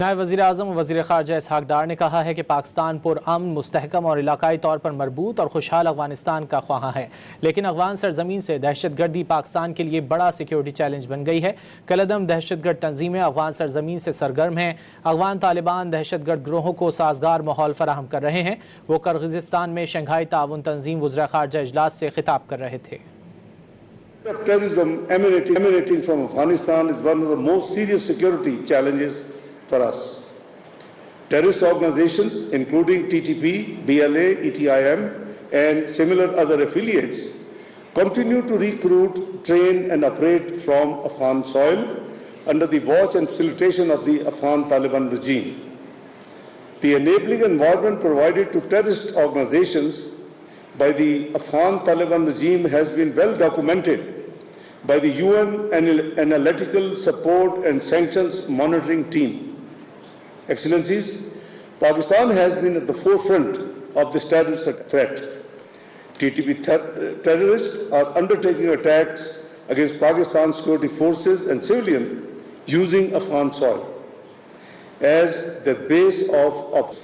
नायब वज़ीर आज़म और वज़ीर ख़ारजा इसहाक डार ने कहा है कि पाकिस्तान पुरअमन, मुस्तहकम और इलाकाई तौर पर मरबूत और खुशहाल अफगानिस्तान का ख्वाह है, लेकिन अफगान सरजमीन से दहशतगर्दी पाकिस्तान के लिए बड़ा सिक्योरिटी चैलेंज बन गई है। कलदम दहशतगर्द तंजीमें अफगान सरजमीन से सरगर्म हैं। अफगान तालिबान दहशतगर्द ग्रोहों को साजगार माहौल फराहम कर रहे हैं। वो किर्गिज़स्तान में शंघाई ताउन तंजीम वज़ीर ख़ारजा इजलास से खिताब कर रहे थे। Terrorism emanating from Afghanistan is one of the most serious security challenges for us. Terrorist organizations, including TTP, BLA, ETIM, and similar other affiliates, continue to recruit, train, and operate from Afghan soil under the watch and facilitation of the Afghan Taliban regime. The enabling environment provided to terrorist organizations by the Afghan Taliban regime has been well documented by the UN Analytical Support and Sanctions Monitoring Team. Excellencies, Pakistan has been at the forefront of this terrorist threat. TTP terrorists are undertaking attacks against Pakistan's security forces and civilians using Afghan soil as the base of